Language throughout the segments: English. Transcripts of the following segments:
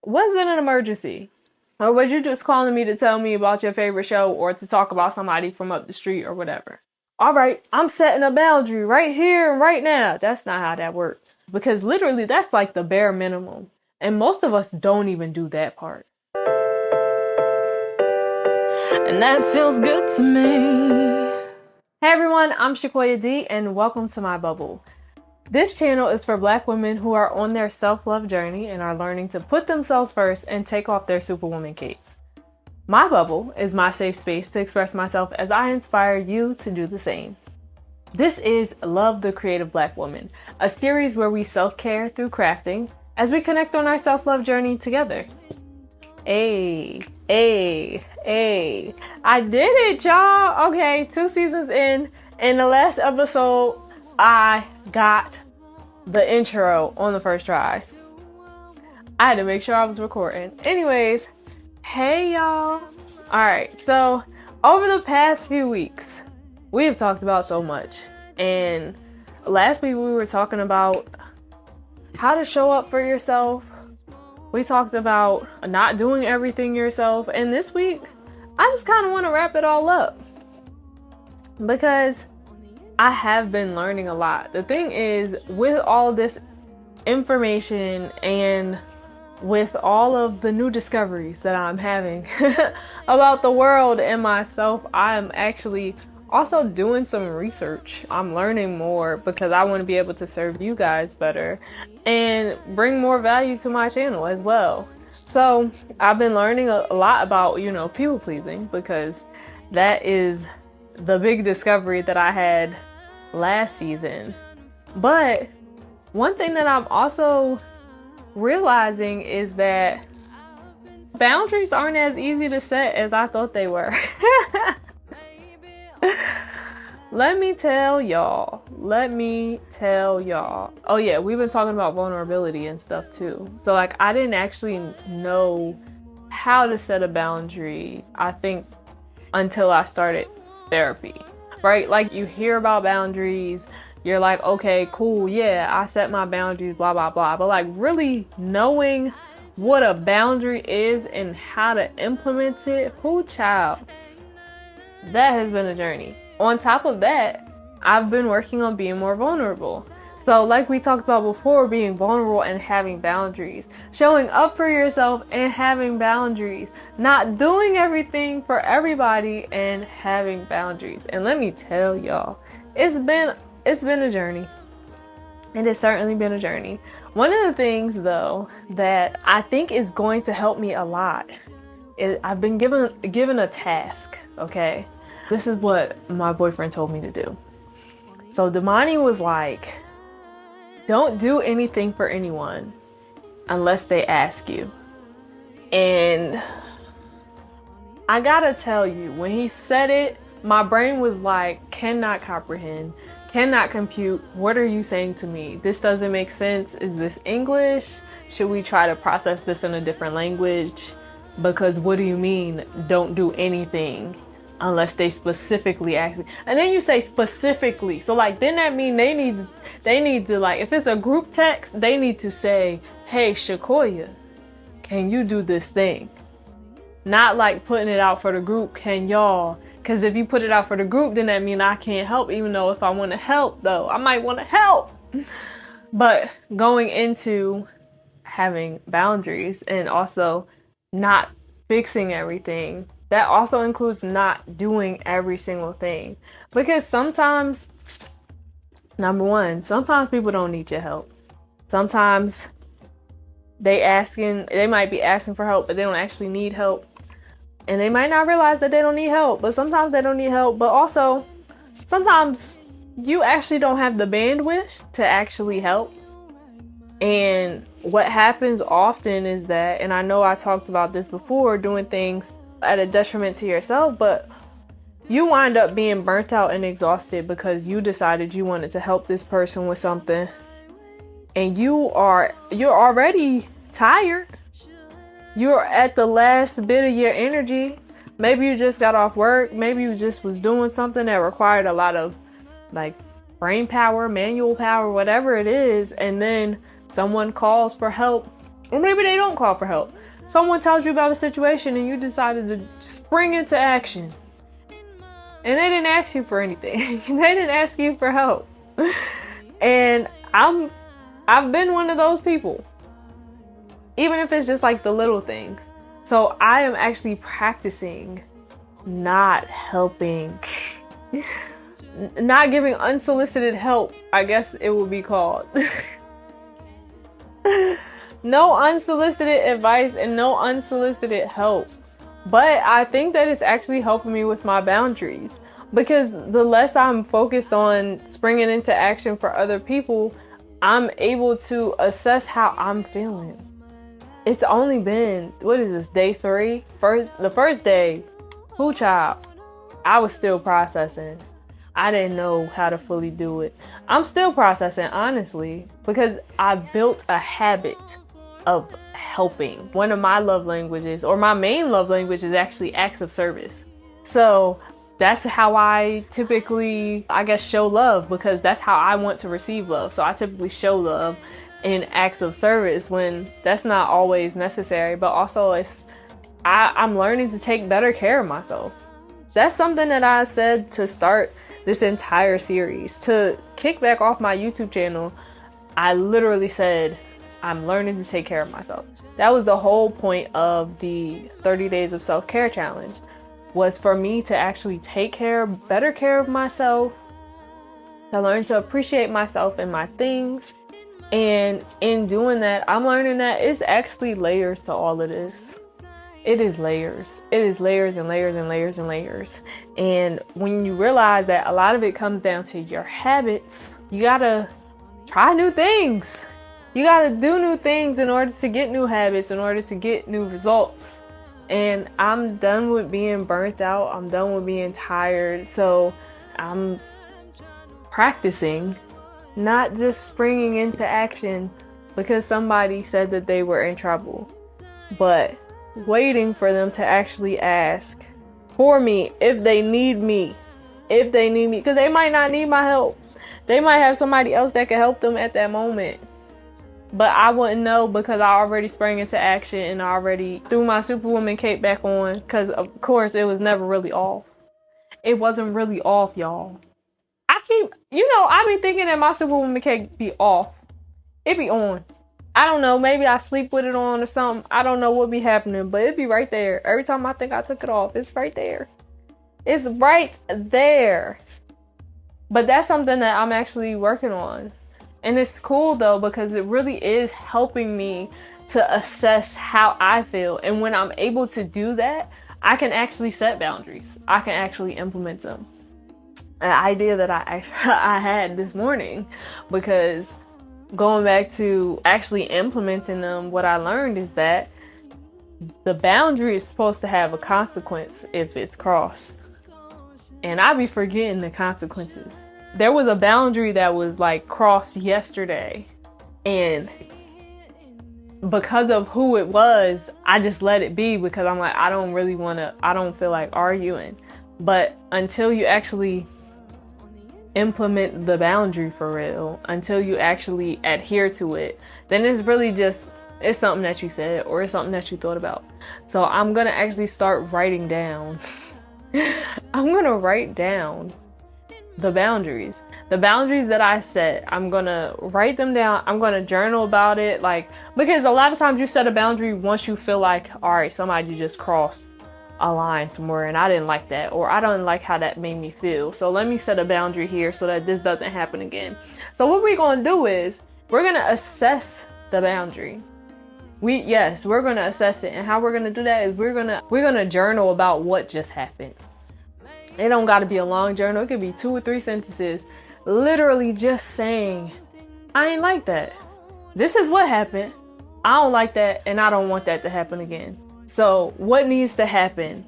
Was it an emergency? Or was you just calling me to tell me about your favorite show or to talk about somebody from up the street or whatever? All right, I'm setting a boundary right here and right now. That's not how that works. Because literally, that's like the bare minimum. And most of us don't even do that part. And that feels good to me. Hey everyone, I'm JusmeShakoyahD and welcome to my bubble. This channel is for Black women who are on their self-love journey and are learning to put themselves first and take off their superwoman capes. My bubble is my safe space to express myself as I inspire you to do the same. This is Love the Creative Black Woman, a series where we self-care through crafting as we connect on our self-love journey together. Hey, I did it, y'all. Okay, 2 seasons in the last episode, I got the intro on the first try. I had to make sure I was recording. Anyways, hey y'all. Alright, so over the past few weeks, we have talked about so much. And last week we were talking about how to show up for yourself. We talked about not doing everything yourself. And this week, I just kind of want to wrap it all up. Because I have been learning a lot. The thing is, with all this information and with all of the new discoveries that I'm having about the world and myself, I am actually also doing some research. I'm learning more because I want to be able to serve you guys better and bring more value to my channel as well. So I've been learning a lot about, people pleasing, because that is the big discovery that I had last season. But one thing that I'm also realizing is that boundaries aren't as easy to set as I thought they were. Let me tell y'all. Oh yeah, we've been talking about vulnerability and stuff too. So I didn't actually know how to set a boundary, I think, until I started therapy, right? Like, you hear about boundaries, you're like, okay, cool, yeah, I set my boundaries, blah, blah, blah. But really knowing what a boundary is and how to implement it, child, that has been a journey. On top of that, I've been working on being more vulnerable. So like we talked about before, being vulnerable and having boundaries, showing up for yourself and having boundaries, not doing everything for everybody and having boundaries. And let me tell y'all, it's been a journey. It has certainly been a journey. One of the things though that I think is going to help me a lot is I've been given a task, okay? This is what my boyfriend told me to do. So Damani was like, don't do anything for anyone unless they ask you. And I gotta tell you, when he said it, my brain was like, cannot comprehend, cannot compute. What are you saying to me? This doesn't make sense. Is this English? Should we try to process this in a different language? Because what do you mean, don't do anything unless they specifically ask me? And then you say specifically, so then that mean they need to, if it's a group text, they need to say, hey Shakoyah, can you do this thing? Not putting it out for the group, can y'all? Because if you put it out for the group, then that mean I can't help, even though if I want to help though, I might want to help. But going into having boundaries and also not fixing everything, that also includes not doing every single thing. Because sometimes, number one, sometimes people don't need your help. Sometimes they might be asking for help, but they don't actually need help. And they might not realize that they don't need help, but sometimes they don't need help. But also, sometimes you actually don't have the bandwidth to actually help. And what happens often is that, and I know I talked about this before, doing things at a detriment to yourself, but you wind up being burnt out and exhausted because you decided you wanted to help this person with something, and you're already tired. You're at the last bit of your energy. Maybe you just got off work. Maybe you just was doing something that required a lot of brain power, manual power, whatever it is, and then someone calls for help Or maybe they don't call for help. Someone tells you about a situation and you decided to spring into action. And they didn't ask you for anything. They didn't ask you for help. And I've been one of those people. Even if it's just like the little things. So I am actually practicing not helping. Not giving unsolicited help, I guess it would be called. No unsolicited advice and no unsolicited help. But I think that it's actually helping me with my boundaries. Because the less I'm focused on springing into action for other people, I'm able to assess how I'm feeling. It's only been, what is this, day 3? The first day, child, I was still processing. I didn't know how to fully do it. I'm still processing, honestly, because I built a habit of helping. One of my love languages, or my main love language, is actually acts of service. So that's how I typically, I guess, show love, because that's how I want to receive love. So I typically show love in acts of service when that's not always necessary, but also I'm learning to take better care of myself. That's something that I said to start this entire series. To kick back off my YouTube channel, I literally said, I'm learning to take care of myself. That was the whole point of the 30 Days of Self-Care Challenge, was for me to actually take better care of myself, to learn to appreciate myself and my things. And in doing that, I'm learning that it's actually layers to all of this. It is layers. It is layers and layers and layers and layers. And when you realize that a lot of it comes down to your habits, you gotta try new things. You gotta do new things in order to get new habits, in order to get new results. And I'm done with being burnt out. I'm done with being tired. So I'm practicing, not just springing into action because somebody said that they were in trouble, but waiting for them to actually ask for me if they need me, because they might not need my help. They might have somebody else that can help them at that moment, but I wouldn't know because I already sprang into action and I already threw my superwoman cape back on, because of course it was never really off. It wasn't really off, y'all. I be thinking that my superwoman cape be off. It be on. I don't know, maybe I sleep with it on or something. I don't know what be happening, but it be right there. Every time I think I took it off, it's right there. It's right there. But that's something that I'm actually working on. And it's cool though, because it really is helping me to assess how I feel. And when I'm able to do that, I can actually set boundaries. I can actually implement them. An idea that I had this morning, because going back to actually implementing them, what I learned is that the boundary is supposed to have a consequence if it's crossed. And I be forgetting the consequences. There was a boundary that was like crossed yesterday, and because of who it was, I just let it be, because I'm like, I don't feel like arguing. But until you actually implement the boundary for real, until you actually adhere to it, then it's really just, it's something that you said or it's something that you thought about. So I'm gonna actually start writing down I'm gonna write down the boundaries that I set. I'm gonna write them down. I'm gonna journal about it, like, because a lot of times you set a boundary once you feel like, all right, somebody just crossed a line somewhere and I didn't like that, or I don't like how that made me feel, so let me set a boundary here so that this doesn't happen again. So what we're going to do is we're going to assess the boundary. We're going to assess it, and how we're going to do that is we're going to journal about what just happened. It don't got to be a long journal. It could be 2 or 3 sentences, literally just saying, I ain't like that. This is what happened. I don't like that, and I don't want that to happen again. So what needs to happen?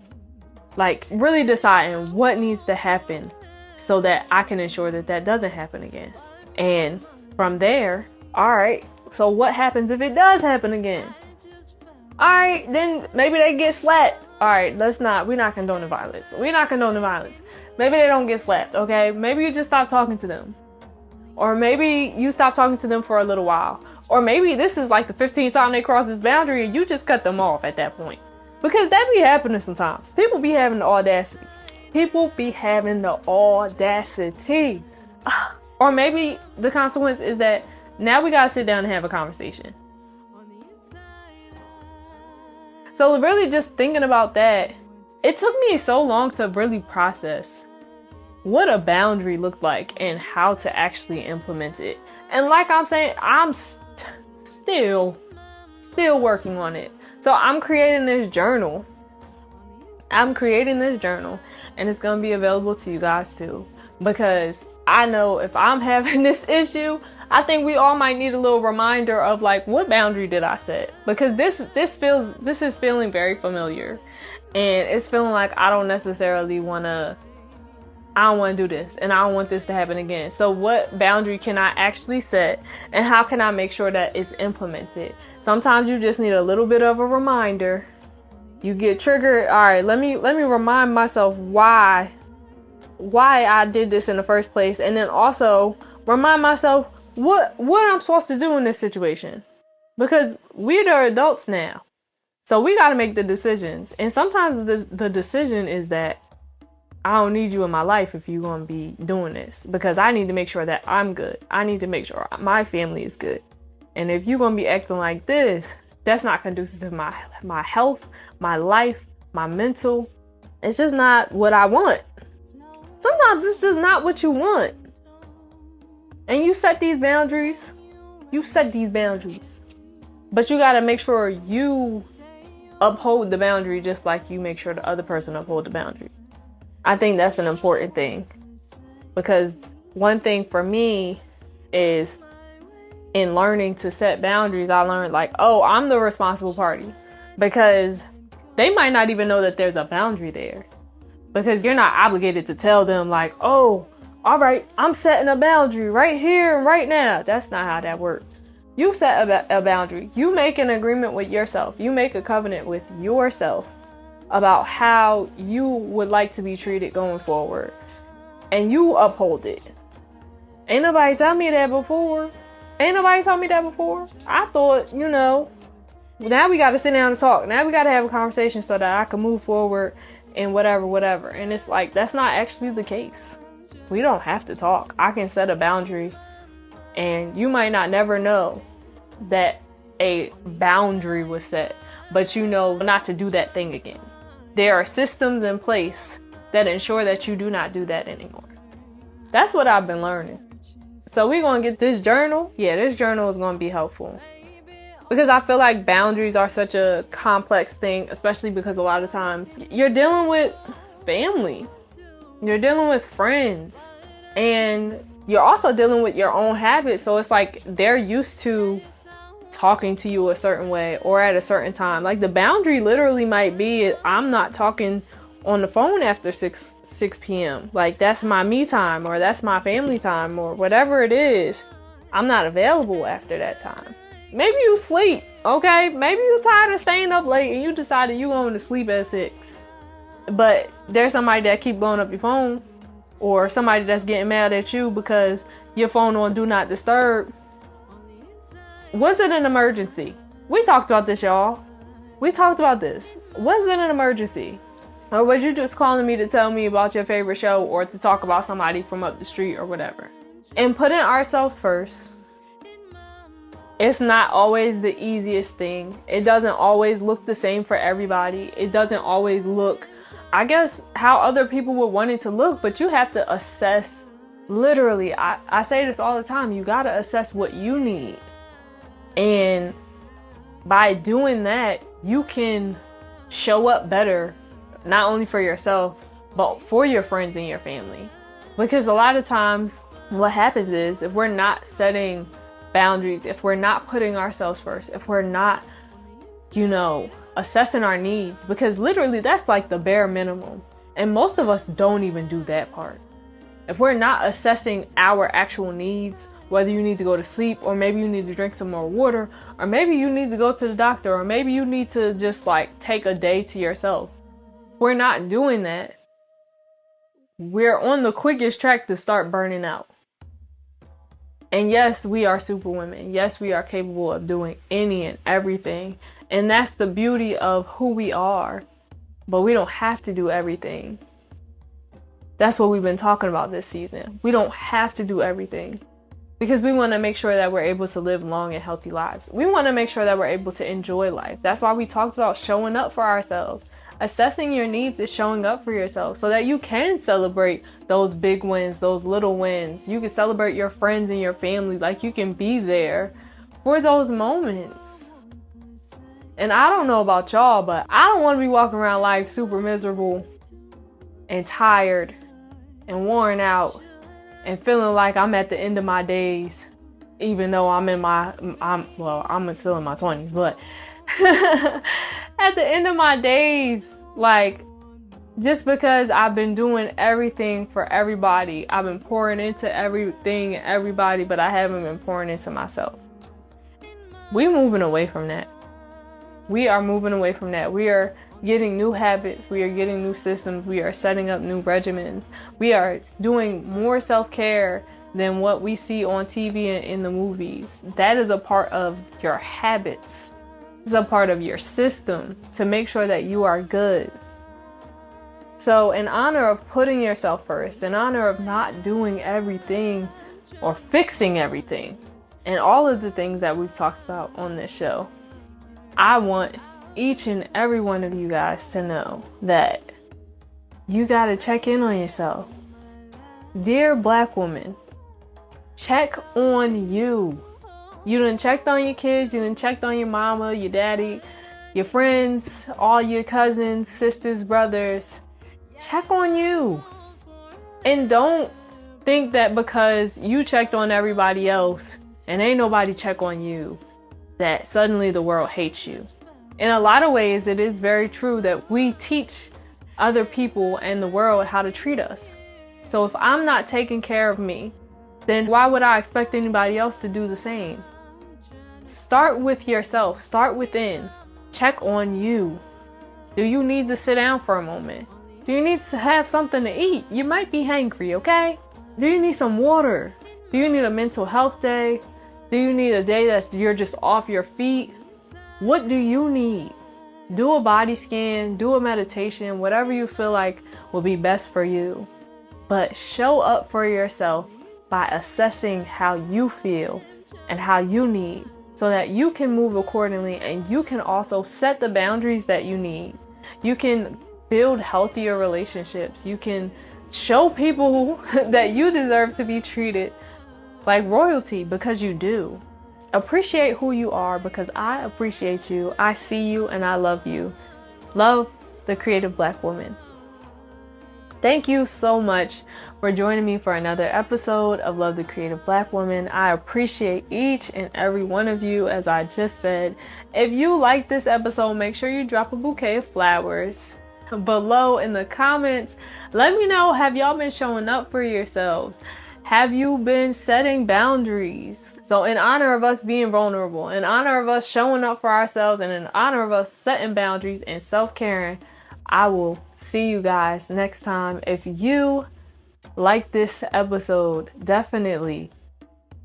Like, really deciding what needs to happen so that I can ensure that that doesn't happen again. And from there, all right, so what happens if it does happen again? All right, then maybe they get slapped. All right, we're not condoning violence. Maybe they don't get slapped, okay? Maybe you just stop talking to them. Or maybe you stop talking to them for a little while. Or maybe this is like the 15th time they cross this boundary and you just cut them off at that point. Because that be happening sometimes. People be having the audacity. Or maybe the consequence is that now we gotta sit down and have a conversation. So really just thinking about that, it took me so long to really process what a boundary looked like and how to actually implement it. And like I'm saying, I'm still working on it. So I'm creating this journal. And it's going to be available to you guys too. Because I know if I'm having this issue, I think we all might need a little reminder of like, what boundary did I set? Because this is feeling very familiar. And it's feeling like I don't want to do this, and I don't want this to happen again. So what boundary can I actually set, and how can I make sure that it's implemented? Sometimes you just need a little bit of a reminder. You get triggered. All right, let me remind myself why I did this in the first place, and then also remind myself what I'm supposed to do in this situation. Because we're the adults now. So we got to make the decisions. And sometimes the decision is that I don't need you in my life if you're going to be doing this, because I need to make sure that I'm good. I need to make sure my family is good. And if you're going to be acting like this, that's not conducive to my health, my life, my mental. It's just not what I want. Sometimes it's just not what you want. And you set these boundaries. But you got to make sure you uphold the boundary just like you make sure the other person uphold the boundary. I think that's an important thing, because one thing for me is in learning to set boundaries, I learned like, oh, I'm the responsible party, because they might not even know that there's a boundary there, because you're not obligated to tell them like, oh, all right, I'm setting a boundary right here and right now. That's not how that works. You set a boundary. You make an agreement with yourself. You make a covenant with yourself about how you would like to be treated going forward. And you uphold it. Ain't nobody told me that before. I thought, now we got to sit down and talk. Now we got to have a conversation so that I can move forward and whatever. And it's like, that's not actually the case. We don't have to talk. I can set a boundary. And you might not never know that a boundary was set, but you know not to do that thing again. There are systems in place that ensure that you do not do that anymore. That's what I've been learning. So we're going to get this journal. Yeah, this journal is going to be helpful. Because I feel like boundaries are such a complex thing, especially because a lot of times you're dealing with family. You're dealing with friends. And you're also dealing with your own habits. So it's like they're used to talking to you a certain way or at a certain time. Like the boundary literally might be, I'm not talking on the phone after 6 p.m. Like that's my me time, or that's my family time, or whatever it is. I'm not available after that time. Maybe you sleep, okay? Maybe you're tired of staying up late and you decided you're going to sleep at 6. But there's somebody that keep blowing up your phone. Or somebody that's getting mad at you because your phone on do not disturb. Was it an emergency? We talked about this, y'all. Was it an emergency? Or was you just calling me to tell me about your favorite show, or to talk about somebody from up the street or whatever? And putting ourselves first, it's not always the easiest thing. It doesn't always look the same for everybody. It doesn't always look, I guess, how other people would want it to look, but you have to assess. Literally, I say this all the time, you got to assess what you need. And by doing that, you can show up better, not only for yourself, but for your friends and your family. Because a lot of times what happens is, if we're not setting boundaries, if we're not putting ourselves first, if we're not, assessing our needs, because literally that's like the bare minimum. And most of us don't even do that part. If we're not assessing our actual needs, whether you need to go to sleep, or maybe you need to drink some more water, or maybe you need to go to the doctor, or maybe you need to just like take a day to yourself. We're not doing that. We're on the quickest track to start burning out. And yes, we are superwomen. Yes, we are capable of doing any and everything. And that's the beauty of who we are. But we don't have to do everything. That's what we've been talking about this season. We don't have to do everything because we want to make sure that we're able to live long and healthy lives. We want to make sure that we're able to enjoy life. That's why we talked about showing up for ourselves. Assessing your needs is showing up for yourself so that you can celebrate those big wins, those little wins. You can celebrate your friends and your family. Like, you can be there for those moments. And I don't know about y'all, but I don't want to be walking around life super miserable and tired and worn out and feeling like I'm at the end of my days, even though I'm still in my 20s, but at the end of my days, like, just because I've been doing everything for everybody, I've been pouring into everything and everybody, but I haven't been pouring into myself. We're moving away from that. We are moving away from that. We are getting new habits. We are getting new systems. We are setting up new regimens. We are doing more self-care than what we see on TV and in the movies. That is a part of your habits. It's a part of your system to make sure that you are good. So in honor of putting yourself first, in honor of not doing everything or fixing everything, and all of the things that we've talked about on this show, I want each and every one of you guys to know that you got to check in on yourself. Dear Black woman, check on you. You done checked on your kids, you done checked on your mama, your daddy, your friends, all your cousins, sisters, brothers. Check on you. And don't think that because you checked on everybody else and ain't nobody check on you, that suddenly the world hates you. In a lot of ways, it is very true that we teach other people and the world how to treat us. So if I'm not taking care of me, then why would I expect anybody else to do the same? Start with yourself. Start within. Check on you. Do you need to sit down for a moment? Do you need to have something to eat? You might be hangry, okay? Do you need some water? Do you need a mental health day? Do you need a day that you're just off your feet? What do you need? Do a body scan, do a meditation, whatever you feel like will be best for you. But show up for yourself by assessing how you feel and how you need, so that you can move accordingly and you can also set the boundaries that you need. You can build healthier relationships. You can show people that you deserve to be treated like royalty, because you do. Appreciate who you are, because I appreciate you. I see you and I love you. Love, the creative Black woman. Thank you so much for joining me for another episode of Love, the Creative Black Woman. I appreciate each and every one of you, as I just said. If you like this episode, make sure you drop a bouquet of flowers below in the comments. Let me know, have y'all been showing up for yourselves? Have you been setting boundaries? So in honor of us being vulnerable, in honor of us showing up for ourselves, and in honor of us setting boundaries and self-caring, I will see you guys next time. If you like this episode, definitely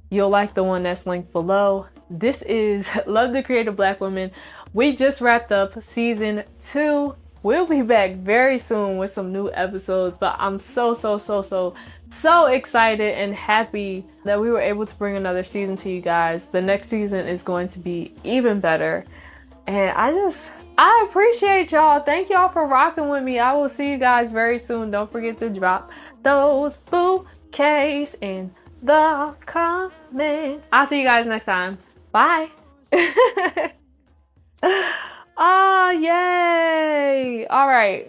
you'll like the one that's linked below. This is Love, the Creative Black Woman. We just wrapped up season 2. We'll be back very soon with some new episodes, but I'm so excited and happy that we were able to bring another season to you guys. The next season is going to be even better. And I appreciate y'all. Thank y'all for rocking with me. I will see you guys very soon. Don't forget to drop those bouquets in the comments. I'll see you guys next time. Bye. Oh, yay. All right.